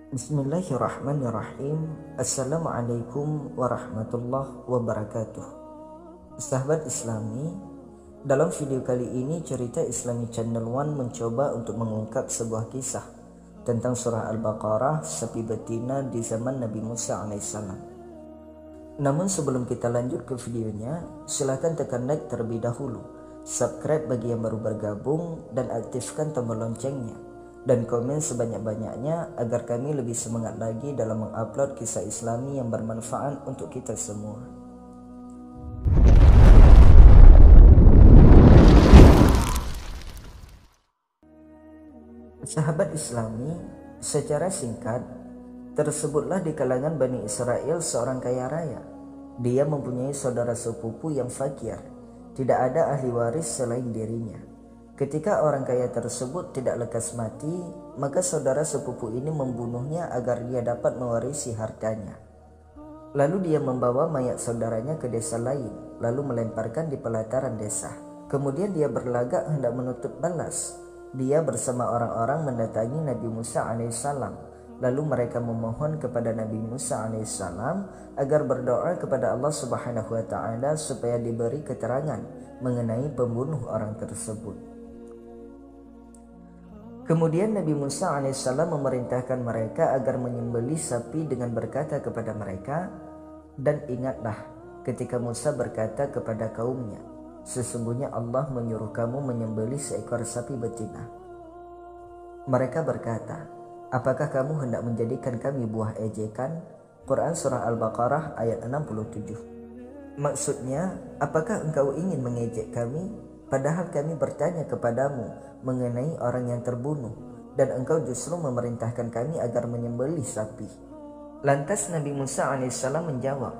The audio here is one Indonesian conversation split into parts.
Bismillahirrahmanirrahim. Assalamualaikum warahmatullahi wabarakatuh. Sahabat Islami, dalam video kali ini Cerita Islami Channel One mencoba untuk mengungkap sebuah kisah tentang surah Al-Baqarah, sapi betina di zaman Nabi Musa alaihissalam. Namun sebelum kita lanjut ke videonya, silakan tekan like terlebih dahulu, subscribe bagi yang baru bergabung, dan aktifkan tombol loncengnya, dan komen sebanyak-banyaknya agar kami lebih semangat lagi dalam mengupload kisah Islami yang bermanfaat untuk kita semua. Sahabat Islami, secara singkat, tersebutlah di kalangan Bani Israel seorang kaya raya. Dia mempunyai saudara sepupu yang fakir, tidak ada ahli waris selain dirinya. Ketika orang kaya tersebut tidak lekas mati, maka saudara sepupu ini membunuhnya agar dia dapat mewarisi hartanya. Lalu dia membawa mayat saudaranya ke desa lain, lalu melemparkan di pelataran desa. Kemudian dia berlagak hendak menuntut balas. Dia bersama orang-orang mendatangi Nabi Musa alaihissalam. Lalu mereka memohon kepada Nabi Musa alaihissalam agar berdoa kepada Allah Subhanahu wa taala supaya diberi keterangan mengenai pembunuh orang tersebut. Kemudian Nabi Musa alaihissalam memerintahkan mereka agar menyembelih sapi dengan berkata kepada mereka, "Dan ingatlah ketika Musa berkata kepada kaumnya, sesungguhnya Allah menyuruh kamu menyembelih seekor sapi betina." Mereka berkata, "Apakah kamu hendak menjadikan kami buah ejekan?" Quran Surah Al-Baqarah ayat 67. Maksudnya, apakah engkau ingin mengejek kami? Padahal kami bertanya kepadamu mengenai orang yang terbunuh, dan engkau justru memerintahkan kami agar menyembelih sapi. Lantas Nabi Musa alaihissalam menjawab,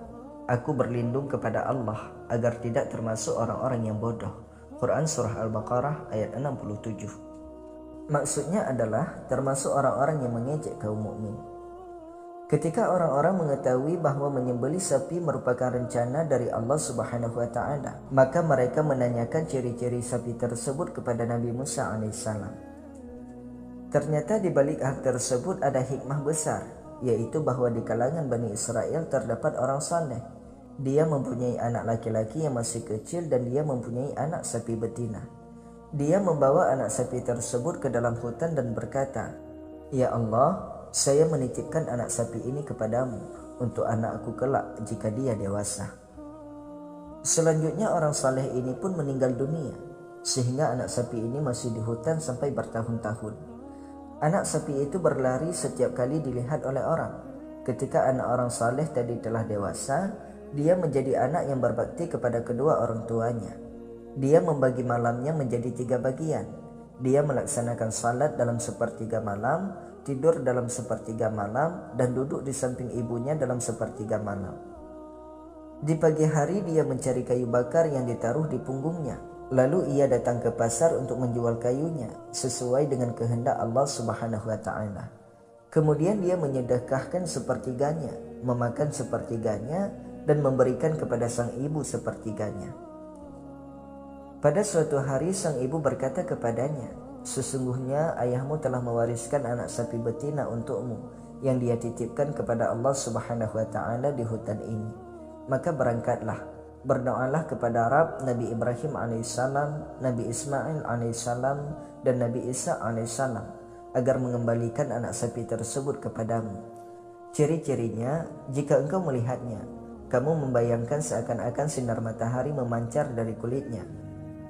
"Aku berlindung kepada Allah agar tidak termasuk orang-orang yang bodoh." Quran Surah Al-Baqarah ayat 67. Maksudnya adalah termasuk orang-orang yang mengejek kaum mukmin. Ketika orang-orang mengetahui bahwa menyembelih sapi merupakan rencana dari Allah Subhanahu wa taala, maka mereka menanyakan ciri-ciri sapi tersebut kepada Nabi Musa alaihissalam. Ternyata di balik hal tersebut ada hikmah besar, yaitu bahwa di kalangan Bani Israel terdapat orang saleh. Dia mempunyai anak laki-laki yang masih kecil dan dia mempunyai anak sapi betina. Dia membawa anak sapi tersebut ke dalam hutan dan berkata, "Ya Allah, saya menitipkan anak sapi ini kepadamu untuk anakku kelak jika dia dewasa." Selanjutnya orang saleh ini pun meninggal dunia, sehingga anak sapi ini masih di hutan sampai bertahun-tahun. Anak sapi itu berlari setiap kali dilihat oleh orang. Ketika anak orang saleh tadi telah dewasa, dia menjadi anak yang berbakti kepada kedua orang tuanya. Dia membagi malamnya menjadi 3 bagian. Dia melaksanakan salat dalam sepertiga malam, tidur dalam sepertiga malam, dan duduk di samping ibunya dalam sepertiga malam. Di pagi hari dia mencari kayu bakar yang ditaruh di punggungnya. Lalu ia datang ke pasar untuk menjual kayunya sesuai dengan kehendak Allah Subhanahu wa taala. Kemudian dia menyedekahkan sepertiganya, memakan sepertiganya, dan memberikan kepada sang ibu sepertiganya. Pada suatu hari sang ibu berkata kepadanya, "Sesungguhnya ayahmu telah mewariskan anak sapi betina untukmu yang dia titipkan kepada Allah Subhanahu wa taala di hutan ini. Maka berangkatlah, berdoalah kepada Rabb Nabi Ibrahim alaihissalam, Nabi Ismail alaihissalam, dan Nabi Isa alaihissalam agar mengembalikan anak sapi tersebut kepadamu. Ciri-cirinya, jika engkau melihatnya, kamu membayangkan seakan-akan sinar matahari memancar dari kulitnya.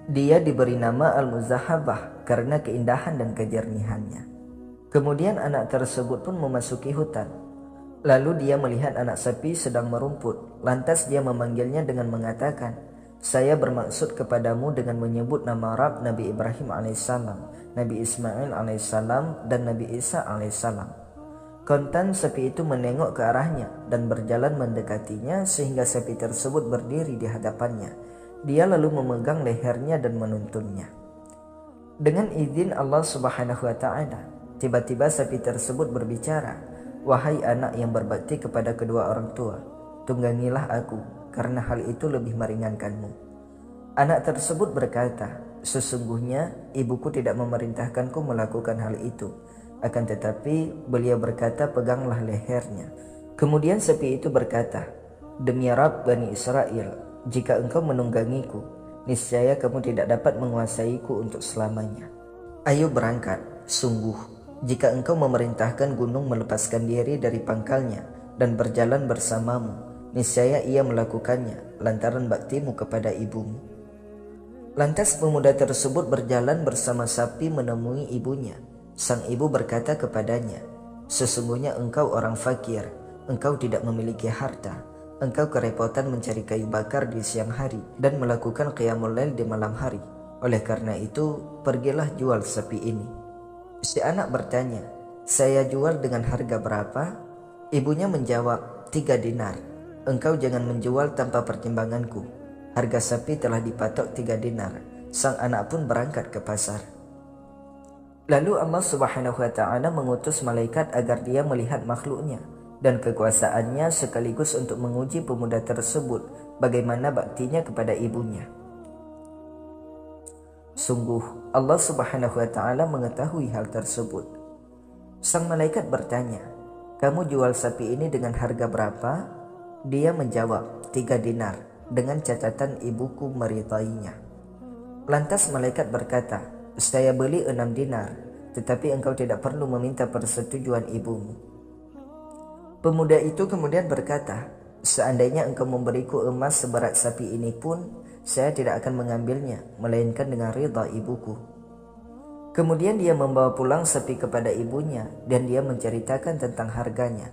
Dia diberi nama Al-Muzahabah karena keindahan dan kejernihannya." Kemudian anak tersebut pun memasuki hutan. Lalu dia melihat anak sapi sedang merumput. Lantas dia memanggilnya dengan mengatakan, "Saya bermaksud kepadamu dengan menyebut nama Rabb Nabi Ibrahim alaihissalam, Nabi Ismail alaihissalam, dan Nabi Isa alaihissalam." Kontan sapi itu menengok ke arahnya dan berjalan mendekatinya sehingga sapi tersebut berdiri di hadapannya. Dia lalu memegang lehernya dan menuntunnya. Dengan izin Allah Subhanahu wa taala, tiba-tiba sapi tersebut berbicara, "Wahai anak yang berbakti kepada kedua orang tua, tunggangilah aku, karena hal itu lebih meringankanmu." Anak tersebut berkata, "Sesungguhnya ibuku tidak memerintahkanku melakukan hal itu. Akan tetapi beliau berkata, peganglah lehernya. Kemudian sapi itu berkata, demi Rabb Bani Israel, jika engkau menunggangiku, niscaya kamu tidak dapat menguasaiku untuk selamanya. Ayo berangkat, sungguh jika engkau memerintahkan gunung melepaskan diri dari pangkalnya dan berjalan bersamamu, niscaya ia melakukannya lantaran baktimu kepada ibumu. Lantas pemuda tersebut berjalan bersama sapi menemui ibunya. Sang ibu berkata kepadanya, sesungguhnya engkau orang fakir, engkau tidak memiliki harta, engkau kerepotan mencari kayu bakar di siang hari dan melakukan qiyamul lail di malam hari. Oleh karena itu, pergilah jual sapi ini. Si anak bertanya, saya jual dengan harga berapa? Ibunya menjawab, 3 dinar. Engkau jangan menjual tanpa pertimbanganku. Harga sapi telah dipatok 3 dinar. Sang anak pun berangkat ke pasar. Lalu Allah Subhanahu wa ta'ala mengutus malaikat agar dia melihat makhluknya dan kekuasaannya sekaligus untuk menguji pemuda tersebut bagaimana baktinya kepada ibunya. Sungguh Allah Subhanahu wa ta'ala mengetahui hal tersebut. Sang malaikat bertanya, kamu jual sapi ini dengan harga berapa? Dia menjawab, 3 dinar, dengan catatan ibuku meridainya. Lantas malaikat berkata, saya beli 6 dinar, tetapi engkau tidak perlu meminta persetujuan ibumu. Pemuda itu kemudian berkata, seandainya engkau memberiku emas seberat sapi ini pun, saya tidak akan mengambilnya, melainkan dengan ridha ibuku. Kemudian dia membawa pulang sapi kepada ibunya, dan dia menceritakan tentang harganya.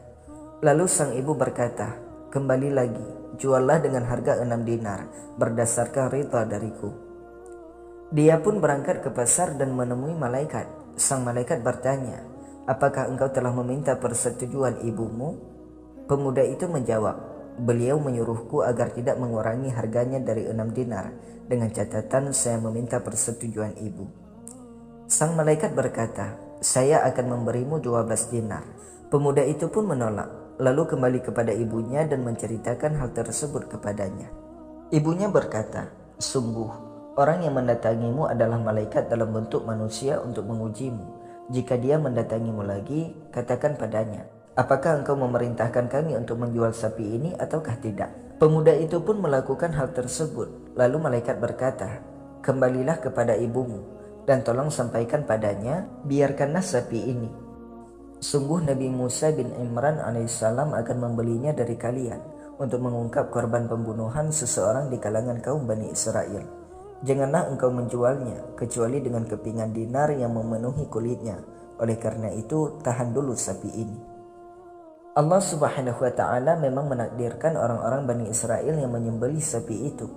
Lalu sang ibu berkata, kembali lagi, juallah dengan harga 6 dinar, berdasarkan ridha dariku. Dia pun berangkat ke pasar dan menemui malaikat. Sang malaikat bertanya, apakah engkau telah meminta persetujuan ibumu? Pemuda itu menjawab, beliau menyuruhku agar tidak mengurangi harganya dari 6 dinar, dengan catatan saya meminta persetujuan ibu. Sang malaikat berkata, saya akan memberimu 12 dinar. Pemuda itu pun menolak, lalu kembali kepada ibunya dan menceritakan hal tersebut kepadanya. Ibunya berkata, sungguh orang yang mendatangimu adalah malaikat dalam bentuk manusia untuk mengujimu. Jika dia mendatangimu lagi, katakan padanya, apakah engkau memerintahkan kami untuk menjual sapi ini ataukah tidak? Pemuda itu pun melakukan hal tersebut. Lalu malaikat berkata, kembalilah kepada ibumu dan tolong sampaikan padanya, biarkanlah sapi ini. Sungguh Nabi Musa bin Imran alaihissalam akan membelinya dari kalian untuk mengungkap korban pembunuhan seseorang di kalangan kaum Bani Israel. Janganlah engkau menjualnya kecuali dengan kepingan dinar yang memenuhi kulitnya. Oleh karena itu, tahan dulu sapi ini. Allah Subhanahu wa ta'ala memang menakdirkan orang-orang Bani Israel yang menyembelih sapi itu.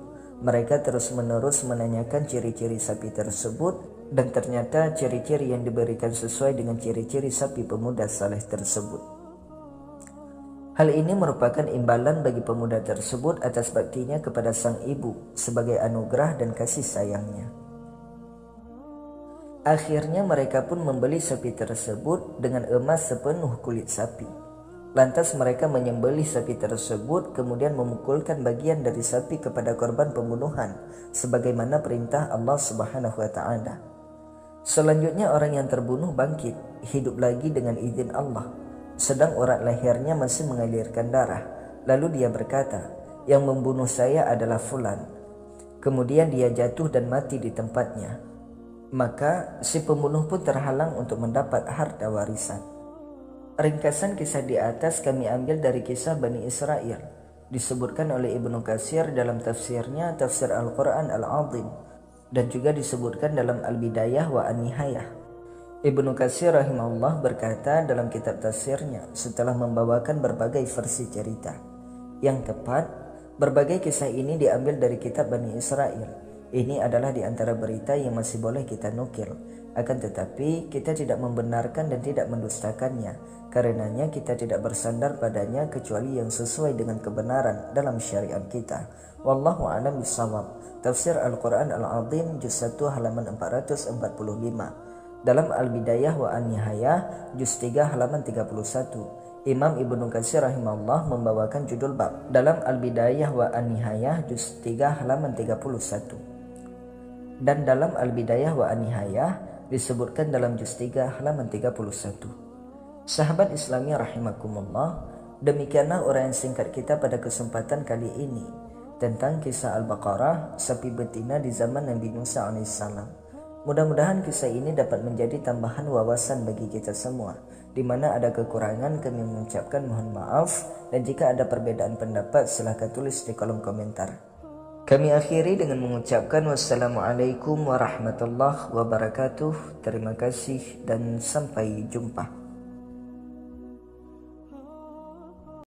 Mereka terus-menerus menanyakan ciri-ciri sapi tersebut, dan ternyata ciri-ciri yang diberikan sesuai dengan ciri-ciri sapi pemuda saleh tersebut. Hal ini merupakan imbalan bagi pemuda tersebut atas baktinya kepada sang ibu sebagai anugerah dan kasih sayangnya. Akhirnya mereka pun membeli sapi tersebut dengan emas sepenuh kulit sapi. Lantas mereka menyembelih sapi tersebut kemudian memukulkan bagian dari sapi kepada korban pembunuhan sebagaimana perintah Allah Subhanahu wa ta'ala. Selanjutnya orang yang terbunuh bangkit, hidup lagi dengan izin Allah. Sedang urat lehernya masih mengalirkan darah. Lalu dia berkata, yang membunuh saya adalah fulan. Kemudian dia jatuh dan mati di tempatnya. Maka si pembunuh pun terhalang untuk mendapat harta warisan. Ringkasan kisah di atas kami ambil dari kisah Bani Israel. Disebutkan oleh Ibnu Katsir dalam tafsirnya Tafsir Al-Quran Al-Azim. Dan juga disebutkan dalam Al-Bidayah wa An-Nihayah. Ibnu Katsir rahimahullah berkata dalam kitab tafsirnya setelah membawakan berbagai versi cerita. Yang tepat, berbagai kisah ini diambil dari kitab Bani Israel. Ini adalah di antara berita yang masih boleh kita nukil. Akan tetapi kita tidak membenarkan dan tidak mendustakannya. Karenanya kita tidak bersandar padanya kecuali yang sesuai dengan kebenaran dalam syariat kita. Wallahu a'lam bishawab. Tafsir Al-Quran Al-Azim juz 1 halaman 445. Dalam Al-Bidayah wa An-Nihayah juz 3 halaman 31, Imam Ibnu Katsir rahimahullah membawakan judul bab dalam Al-Bidayah wa An-Nihayah juz 3 halaman 31. Dan dalam Al-Bidayah wa An-Nihayah disebutkan dalam juz 3 halaman 31. Sahabat Islami rahimakumullah, demikianlah uraian singkat kita pada kesempatan kali ini tentang kisah Al-Baqarah, sapi betina di zaman Nabi Musa alaihissalam. Mudah-mudahan kisah ini dapat menjadi tambahan wawasan bagi kita semua. Di mana ada kekurangan kami mengucapkan mohon maaf, dan jika ada perbedaan pendapat silahkan tulis di kolom komentar. Kami akhiri dengan mengucapkan wassalamualaikum warahmatullahi wabarakatuh. Terima kasih dan sampai jumpa.